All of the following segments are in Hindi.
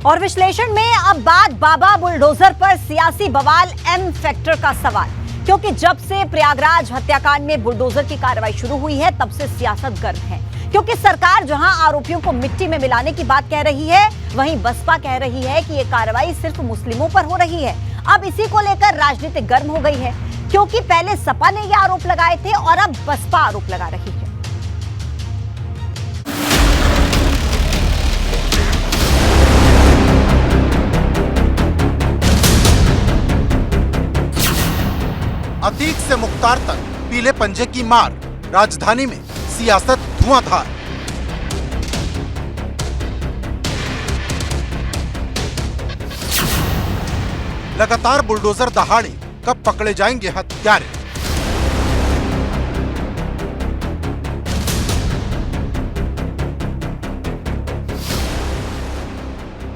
और विश्लेषण में अब बात बाबा बुलडोजर पर सियासी बवाल एम फैक्टर का सवाल, क्योंकि जब से प्रयागराज हत्याकांड में बुलडोजर की कार्रवाई शुरू हुई है तब से सियासत गर्म है। क्योंकि सरकार जहां आरोपियों को मिट्टी में मिलाने की बात कह रही है, वहीं बसपा कह रही है कि यह कार्रवाई सिर्फ मुस्लिमों पर हो रही है। अब इसी को लेकर राजनीति गर्म हो गई है, क्योंकि पहले सपा ने ये आरोप लगाए थे और अब बसपा आरोप लगा रही है। अतीक से मुख्तार तक पीले पंजे की मार, राजधानी में सियासत धुआंधार। लगातार बुलडोजर दहाड़े, कब पकड़े जाएंगे हत्यारे।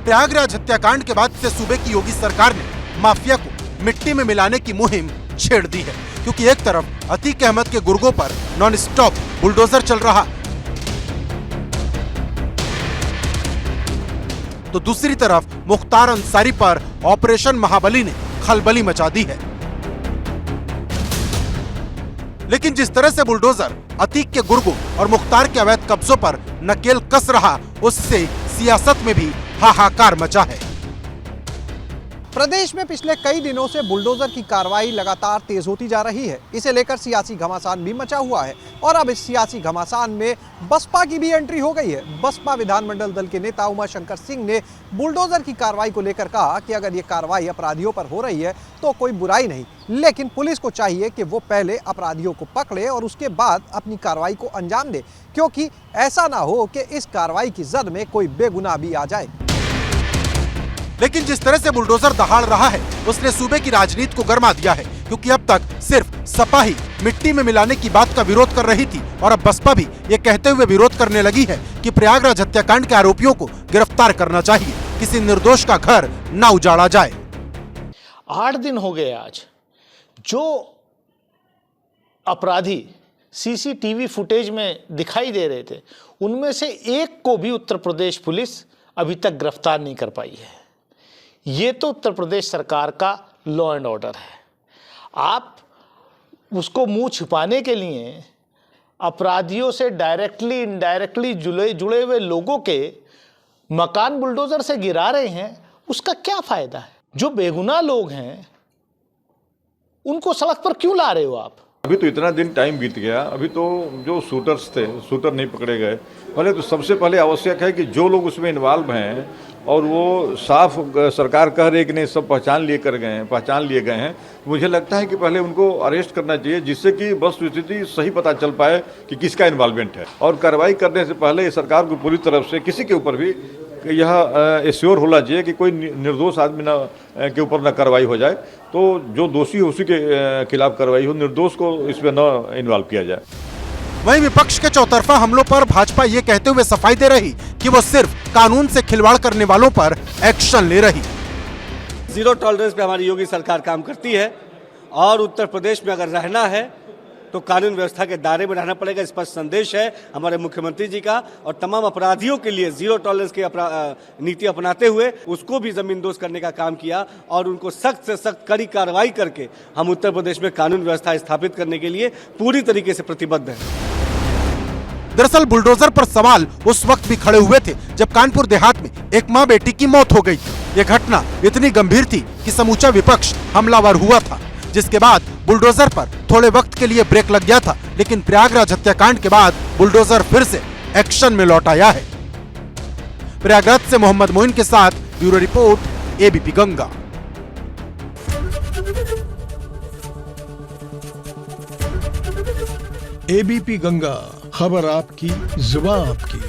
प्रयागराज हत्याकांड के बाद से सूबे की योगी सरकार ने माफिया को मिट्टी में मिलाने की मुहिम छेड़ दी है, क्योंकि एक तरफ अतीक अहमद के गुर्गों पर नॉन स्टॉप बुलडोजर चल रहा, तो दूसरी तरफ मुख्तार अंसारी पर ऑपरेशन महाबली ने खलबली मचा दी है। लेकिन जिस तरह से बुलडोजर अतीक के गुर्गों और मुख्तार के अवैध कब्जों पर नकेल कस रहा, उससे सियासत में भी हाहाकार मचा है। प्रदेश में पिछले कई दिनों से बुलडोजर की कार्रवाई लगातार तेज होती जा रही है। इसे लेकर सियासी घमासान भी मचा हुआ है और अब इस सियासी घमासान में बसपा की भी एंट्री हो गई है। बसपा विधानमंडल दल के नेता उमाशंकर सिंह ने बुलडोजर की कार्रवाई को लेकर कहा कि अगर ये कार्रवाई अपराधियों पर हो रही है तो कोई बुराई नहीं, लेकिन पुलिस को चाहिए कि वो पहले अपराधियों को पकड़े और उसके बाद अपनी कार्रवाई को अंजाम दे, क्योंकि ऐसा ना हो कि इस कार्रवाई की जद में कोई बेगुनाह भी आ जाए। लेकिन जिस तरह से बुलडोजर दहाड़ रहा है, उसने सूबे की राजनीति को गरमा दिया है, क्योंकि अब तक सिर्फ सपा ही मिट्टी में मिलाने की बात का विरोध कर रही थी और अब बसपा भी ये कहते हुए विरोध करने लगी है कि प्रयागराज हत्याकांड के आरोपियों को गिरफ्तार करना चाहिए, किसी निर्दोष का घर न उजाड़ा जाए। 8 दिन हो गए आज, जो अपराधी सीसीटीवी फुटेज में दिखाई दे रहे थे, उनमें से एक को भी उत्तर प्रदेश पुलिस अभी तक गिरफ्तार नहीं कर पाई है। ये तो उत्तर प्रदेश सरकार का लॉ एंड ऑर्डर है। आप उसको मुंह छिपाने के लिए अपराधियों से डायरेक्टली इनडायरेक्टली जुड़े हुए लोगों के मकान बुलडोजर से गिरा रहे हैं, उसका क्या फायदा है? जो बेगुनाह लोग हैं उनको सड़क पर क्यों ला रहे हो आप? अभी तो इतना दिन टाइम बीत गया, अभी तो जो शूटर्स थे, शूटर नहीं पकड़े गए। पहले तो सबसे पहले आवश्यक है कि जो लोग उसमें इन्वॉल्व हैं और वो साफ सरकार कह रही है कि नहीं सब पहचान लिए गए हैं, मुझे लगता है कि पहले उनको अरेस्ट करना चाहिए, जिससे कि वस्तुस्थिति सही पता चल पाए कि किसका इन्वॉल्वमेंट है। और कार्रवाई करने से पहले सरकार को पूरी तरफ से किसी के ऊपर भी यह एश्योर होना चाहिए कि कोई निर्दोष आदमी के ऊपर न कार्रवाई हो जाए, तो जो दोषी हो उसी के खिलाफ कार्रवाई हो, निर्दोष को इसमें न इन्वॉल्व किया जाए। वहीं विपक्ष के चौतरफा हमलों पर भाजपा ये कहते हुए सफाई दे रही कि वो सिर्फ कानून से खिलवाड़ करने वालों पर एक्शन ले रही। जीरो टॉलरेंस पे हमारी योगी सरकार काम करती है और उत्तर प्रदेश में अगर रहना है तो कानून व्यवस्था के दायरे में रहना पड़ेगा। स्पष्ट संदेश है हमारे मुख्यमंत्री जी का, और तमाम अपराधियों के लिए जीरो टॉलरेंस की नीति अपनाते हुए उसको भी जमींदोज करने का काम किया और उनको सख्त से सख्त कड़ी कार्रवाई करके हम उत्तर प्रदेश में कानून व्यवस्था स्थापित करने के लिए पूरी तरीके से प्रतिबद्ध हैं। दरअसल बुलडोजर पर सवाल उस वक्त भी खड़े हुए थे जब कानपुर देहात में एक मां बेटी की मौत हो गई। ये घटना इतनी गंभीर थी कि समूचा विपक्ष हमलावर हुआ था, जिसके बाद बुलडोजर पर थोड़े वक्त के लिए ब्रेक लग गया था। लेकिन प्रयागराज हत्याकांड के बाद बुलडोजर फिर से एक्शन में लौट आया है। प्रयागराज से मोहम्मद मोइन के साथ bureau report, ABP Ganga. ABP Ganga, खबर आपकी, जुबान आपकी।